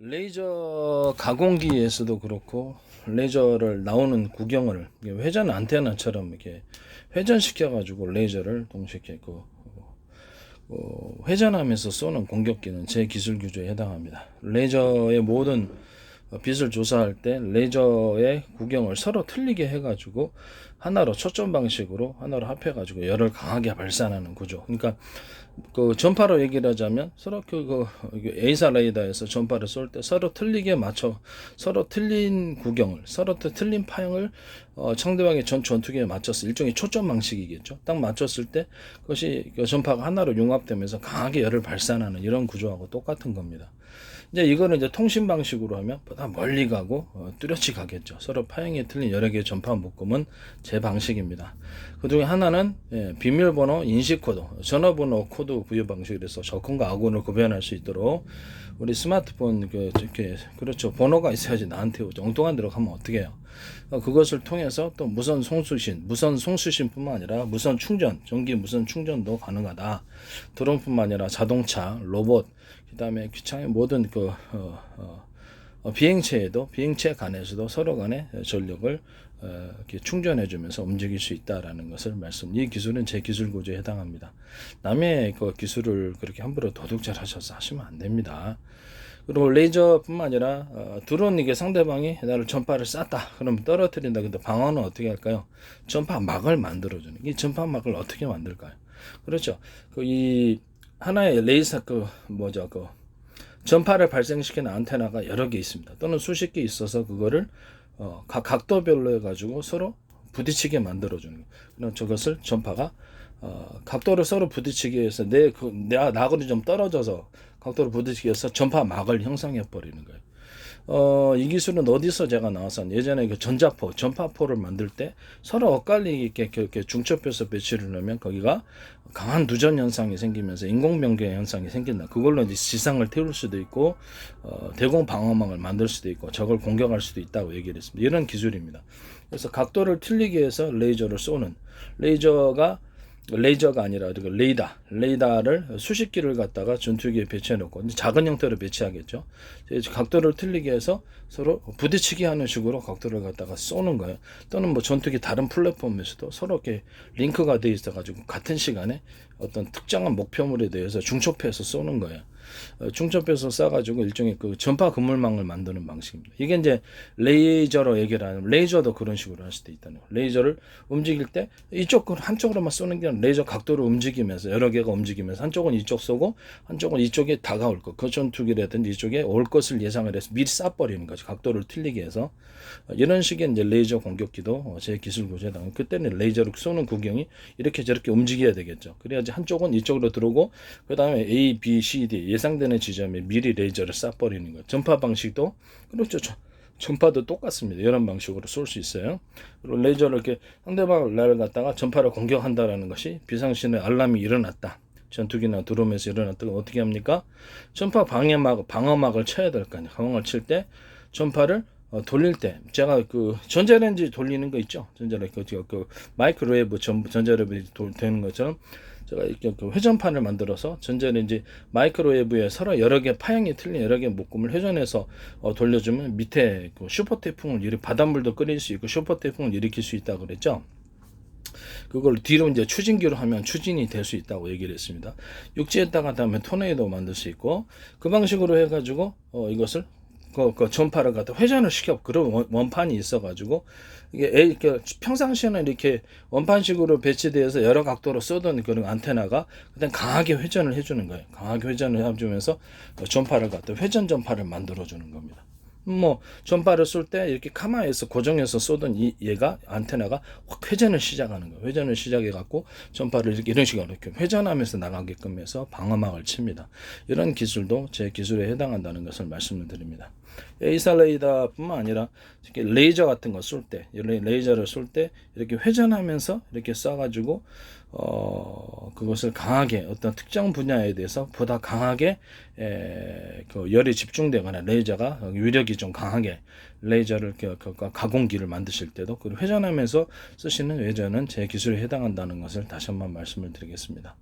레이저 가공기에서도 그렇고 레이저를 나오는 구경을 회전 안테나처럼 이렇게 회전시켜 가지고 레이저를 동시에 회전하면서 쏘는 공격기는 제 기술 규제에 해당합니다. 레이저의 모든 빛을 조사할 때 레이저의 구경을 서로 틀리게 해가지고 하나로 초점 방식으로 하나로 합해가지고 열을 강하게 발산하는 구조. 그러니까 그 전파로 얘기를 하자면 서로 A사 레이더에서 전파를 쏠 때 서로 틀리게 맞춰 서로 틀린 구경을 서로 틀린 파형을 상대방의 전투기에 맞춰서 일종의 초점 방식이겠죠. 딱 맞췄을 때 그것이 전파가 하나로 융합되면서 강하게 열을 발산하는 이런 구조하고 똑같은 겁니다. 이제 이거는 이제 통신 방식으로 하면 보다 멀리 가고 뚜렷이 가겠죠. 서로 파형이 틀린 여러 개의 전파 묶음은 제 방식입니다. 그 중에 하나는 비밀번호 인식 코드, 전화번호 코드 부여 방식이라서 적군과 아군을 구별할 수 있도록 우리 스마트폰 그렇죠. 번호가 있어야지 나한테 엉뚱한 데로 가면 어떻게 해요? 그것을 통해서 또 무선 송수신뿐만 아니라 무선 충전, 전기 무선 충전도 가능하다. 드론뿐만 아니라 자동차, 로봇, 그다음에 기창의 모든 비행체 간에서도 서로 간에 전력을 이렇게 충전해주면서 움직일 수 있다라는 것을 이 기술은 제 기술 구조에 해당합니다. 남의 그 기술을 그렇게 함부로 도둑질하셔서 하시면 안 됩니다. 그리고 레이저뿐만 아니라 드론 이게 상대방이 나를 전파를 쐈다 그러면 떨어뜨린다. 근데 방어는 어떻게 할까요? 전파막을 만들어주는. 이 전파막을 어떻게 만들까요? 그렇죠. 이 하나의 레이저 전파를 발생시키는 안테나가 여러 개 있습니다. 또는 수십 개 있어서 그거를 각 각도별로 해가지고 서로 부딪히게 만들어주는 거예요. 그럼 저것을 전파가 각도를 서로 부딪히게 해서 나하고는 좀 떨어져서 각도를 부딪히게 해서 전파막을 형성해 버리는 거예요. 이 기술은 어디서 제가 나왔었냐. 예전에 그 전파포를 만들 때 서로 엇갈리게 이렇게 중첩해서 배치를 하면 거기가 강한 누전 현상이 생기면서 인공병개 현상이 생긴다. 그걸로 이제 지상을 태울 수도 있고, 대공 방어망을 만들 수도 있고, 적을 공격할 수도 있다고 얘기를 했습니다. 이런 기술입니다. 그래서 각도를 틀리게 해서 레이저를 쏘는, 레이저가 아니라 레이더를 수십 기를 갖다가 전투기에 배치해 놓고 작은 형태로 배치하겠죠. 각도를 틀리게 해서 서로 부딪히게 하는 식으로 각도를 갖다가 쏘는 거예요. 또는 뭐 전투기 다른 플랫폼에서도 서로 이렇게 링크가 돼 있어 가지고 같은 시간에 어떤 특정한 목표물에 대해서 중첩해서 쏘는 거예요. 중첩해서 쏴가지고 일종의 그 전파 그물망을 만드는 방식입니다. 이게 이제 레이저로 얘기를 하는, 레이저도 그런 식으로 할 수도 있다는 거예요. 레이저를 움직일 때 한쪽으로만 쏘는 게 아니라 레이저 각도를 움직이면서 여러 개가 움직이면서 한쪽은 이쪽 쏘고 한쪽은 이쪽에 다가올 것, 그 전투기라든지 이쪽에 올 것을 예상을 해서 미리 쏴버리는 거죠. 각도를 틀리게 해서. 이런 식의 이제 레이저 공격기도 제 기술 구조에 해당. 그때는 레이저를 쏘는 구경이 이렇게 저렇게 움직여야 되겠죠. 그래야지 한쪽은 이쪽으로 들어오고 그 다음에 A, B, C, D 예상되는 지점에 미리 레이저를 쏴버리는 거예요. 전파 방식도 그렇죠. 전파도 똑같습니다. 이런 방식으로 쏠 수 있어요. 그리고 레이저를 이렇게 상대방을 갖다가 전파를 공격한다라는 것이 비상신의 알람이 일어났다. 전투기나 드론에서 일어났다. 어떻게 합니까? 전파 방어막을 쳐야 될 거 아니에요. 방어막을 칠 때 전파를 돌릴 때 제가 그 전자레인지 돌리는 거 있죠. 전자레인지 마이크로웨이브 전자레인지 되는 것처럼 제가 이렇게 회전판을 만들어서 전자레인지 마이크로웨이브에 서로 여러 개 파형이 틀린 여러 개 묶음을 회전해서 돌려주면 밑에 그 슈퍼 태풍을 바닷물도 끓일 수 있고 슈퍼 태풍을 일으킬 수 있다고 그랬죠. 그걸 뒤로 이제 추진기로 하면 추진이 될 수 있다고 얘기를 했습니다. 육지에다가 하면 토네이도 만들 수 있고 그 방식으로 해가지고 이것을 그 전파를 갖다 회전을 시켜. 그런 원판이 있어가지고 이게 평상시에는 이렇게 원판식으로 배치되어서 여러 각도로 쏘던 그런 안테나가 그냥 강하게 회전을 해주는 거예요. 강하게 회전을 해주면서 전파를 갖다 회전 전파를 만들어주는 겁니다. 뭐 전파를 쏠 때 이렇게 카마에서 고정해서 쏘던 얘가 안테나가 확 회전을 시작하는 거예요. 회전을 시작해 갖고 전파를 이런 식으로 이렇게 회전하면서 나가게끔 해서 방어막을 칩니다. 이런 기술도 제 기술에 해당한다는 것을 말씀을 드립니다. A사 레이더뿐만 아니라 이렇게 레이저 같은 거 쏠 때, 레이저를 쏠 때 이렇게 회전하면서 이렇게 쏴가지고 그것을 강하게 어떤 특정 분야에 대해서 보다 강하게 그 열이 집중되거나 레이저가 위력이 좀 강하게 레이저를 가공기를 만드실 때도 그 회전하면서 쓰시는 레이저는 제 기술에 해당한다는 것을 다시 한번 말씀을 드리겠습니다.